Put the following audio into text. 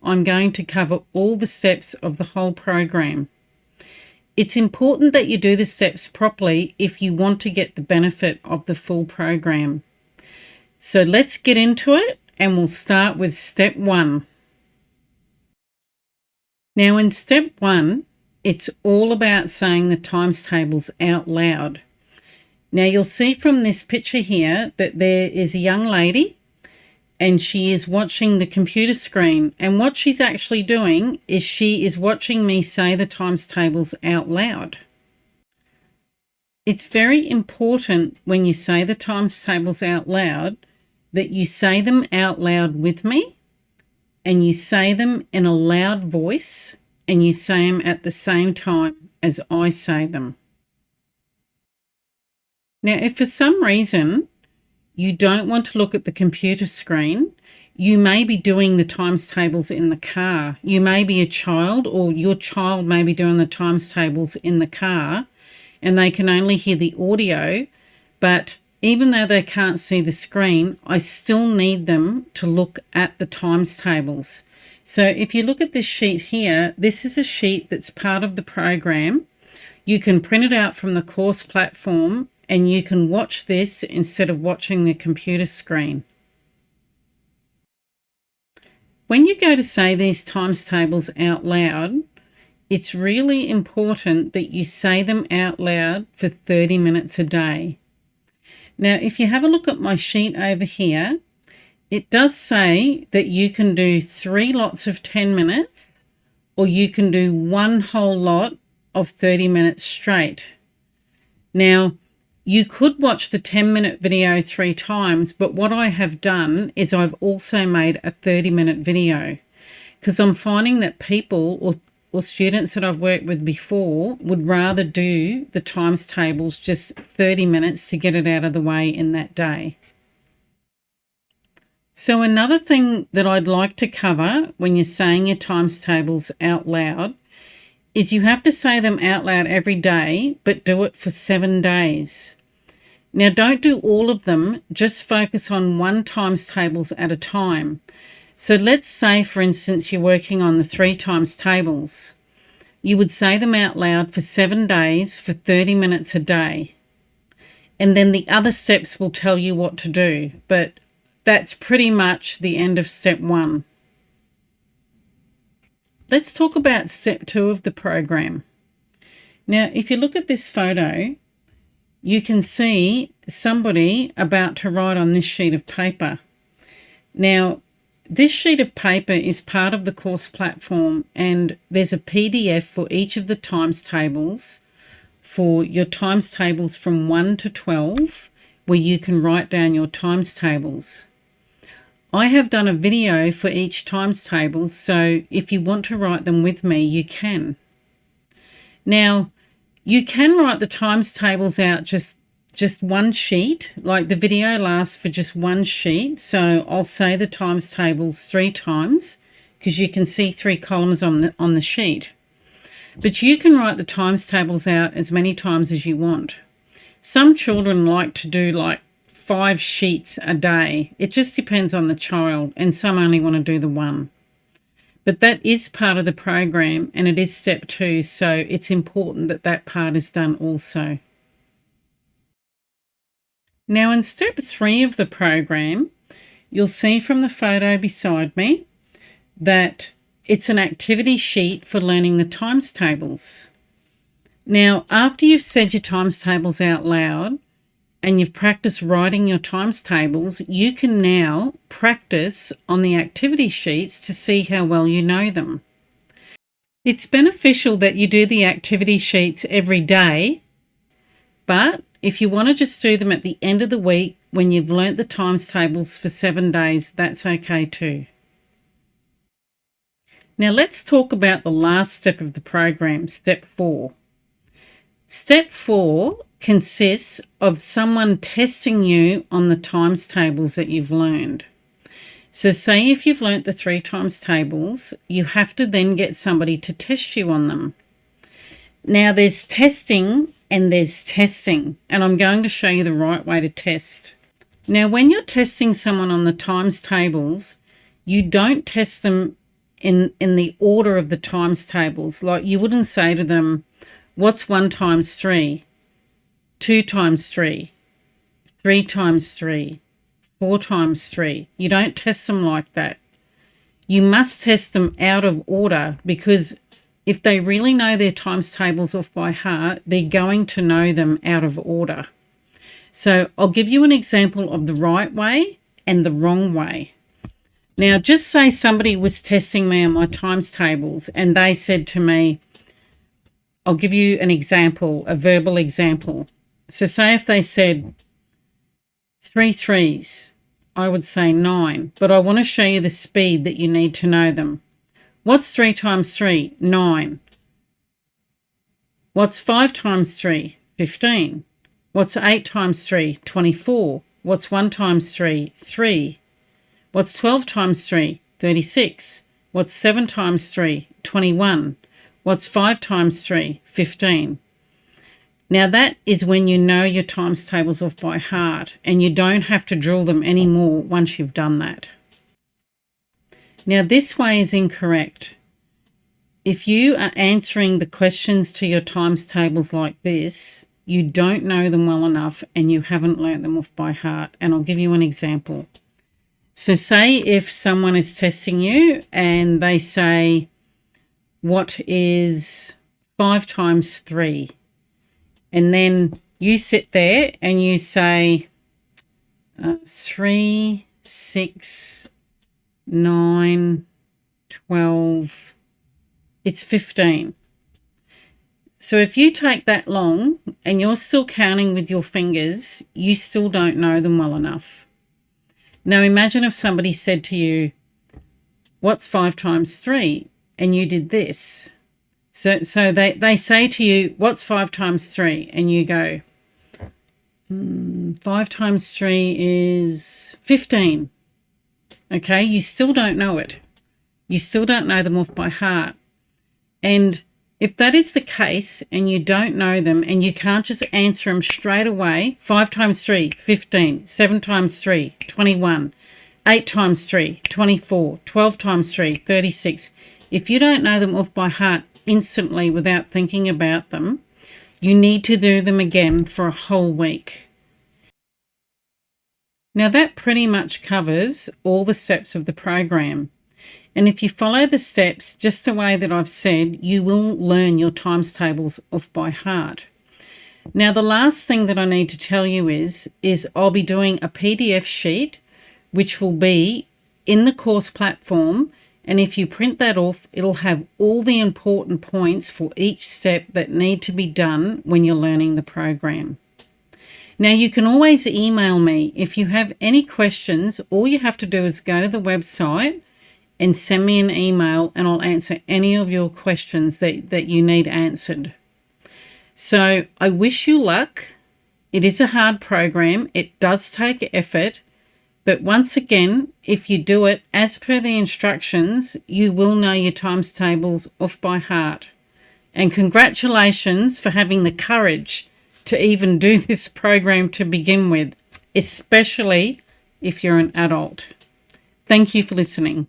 I'm going to cover all the steps of the whole program. It's important that you do the steps properly if you want to get the benefit of the full program. So let's get into it, and we'll start with step 1. Now in step 1, it's all about saying the times tables out loud. Now you'll see from this picture here that there is a young lady and she is watching the computer screen, and what she's actually doing is she is watching me say the times tables out loud. It's very important when you say the times tables out loud that you say them out loud with me, and you say them in a loud voice, and you say them at the same time as I say them. Now, if for some reason you don't want to look at the computer screen, you may be doing the times tables in the car. You may be a child, or your child may be doing the times tables in the car, and they can only hear the audio, but even though they can't see the screen, I still need them to look at the times tables. So if you look at this sheet here, this is a sheet that's part of the program. You can print it out from the course platform, and you can watch this instead of watching the computer screen. When you go to say these times tables out loud, it's really important that you say them out loud for 30 minutes a day. Now, if you have a look at my sheet over here, it does say that you can do 3 lots of 10 minutes, or you can do one whole lot of 30 minutes straight. Now, you could watch the 10-minute video 3 times, but what I have done is I've also made a 30-minute video, because I'm finding that people or students that I've worked with before would rather do the times tables just 30 minutes to get it out of the way in that day. So another thing that I'd like to cover when you're saying your times tables out loud is you have to say them out loud every day, but do it for 7 days. Now, don't do all of them, just focus on one times tables at a time. So let's say, for instance, you're working on the 3 times tables. You would say them out loud for 7 days for 30 minutes a day. And then the other steps will tell you what to do, but that's pretty much the end of step 1. Let's talk about step 2 of the program. Now, if you look at this photo, you can see somebody about to write on this sheet of paper. Now, this sheet of paper is part of the course platform, and there's a PDF for each of the times tables for your times tables from 1 to 12, where you can write down your times tables. I have done a video for each times table, so if you want to write them with me, you can. Now, you can write the times tables out just one sheet, like the video lasts for just one sheet. So I'll say the times tables 3 times, because you can see 3 columns on the sheet. But you can write the times tables out as many times as you want. Some children like to do like 5 sheets a day. It just depends on the child, and some only want to do the 1. But that is part of the program, and it is step 2, so it's important that that part is done also. Now in step 3 of the program, you'll see from the photo beside me that it's an activity sheet for learning the times tables. Now, after you've said your times tables out loud and you've practiced writing your times tables, you can now practice on the activity sheets to see how well you know them. It's beneficial that you do the activity sheets every day, but if you want to just do them at the end of the week when you've learnt the times tables for 7 days, that's okay too. Now let's talk about the last step of the program, step 4. Step 4 consists of someone testing you on the times tables that you've learned. So say if you've learnt the 3 times tables, you have to then get somebody to test you on them. Now there's testing and there's testing, and I'm going to show you the right way to test. Now when you're testing someone on the times tables, you don't test them in the order of the times tables. Like, you wouldn't say to them, what's 1 times 3, 2 times 3, 3 times 3, 4 times 3. You don't test them like that. You must test them out of order, because if they really know their times tables off by heart, they're going to know them out of order. So I'll give you an example of the right way and the wrong way. Now, just say somebody was testing me on my times tables and they said to me, I'll give you an example, a verbal example. So say if they said 3 3s, I would say 9, but I want to show you the speed that you need to know them. What's 3 times 3? 9. What's 5 times 3? 15. What's 8 times 3? 24. What's 1 times 3? 3. What's 12 times 3? 36. What's 7 times 3? 21. What's 5 times 3? 15. Now that is when you know your times tables off by heart, and you don't have to drill them anymore once you've done that. Now this way is incorrect. If you are answering the questions to your times tables like this, you don't know them well enough and you haven't learnt them off by heart. And I'll give you an example. So say if someone is testing you and they say, what is 5 times 3? And then you sit there and you say 3, 6, 9, 12, it's 15. So if you take that long and you're still counting with your fingers, you still don't know them well enough. Now imagine if somebody said to you, what's 5 times 3? And you did this. So they say to you, what's 5 times 3? And you go, 5 times 3 is 15. Okay, you still don't know it. You still don't know them off by heart. And if that is the case and you don't know them and you can't just answer them straight away, 5 times 3, 15, 7 times 3, 21, 8 times 3, 24, 12 times 3, 36. If you don't know them off by heart instantly without thinking about them, you need to do them again for a whole week. Now that pretty much covers all the steps of the program. And if you follow the steps just the way that I've said, you will learn your times tables off by heart. Now the last thing that I need to tell you is I'll be doing a PDF sheet which will be in the course platform, and if you print that off, it'll have all the important points for each step that need to be done when you're learning the program. Now you can always email me if you have any questions. All you have to do is go to the website and send me an email and I'll answer any of your questions that you need answered. So I wish you luck. It is a hard program. It does take effort. But once again, if you do it as per the instructions, you will know your times tables off by heart. And congratulations for having the courage to even do this program to begin with, especially if you're an adult. Thank you for listening.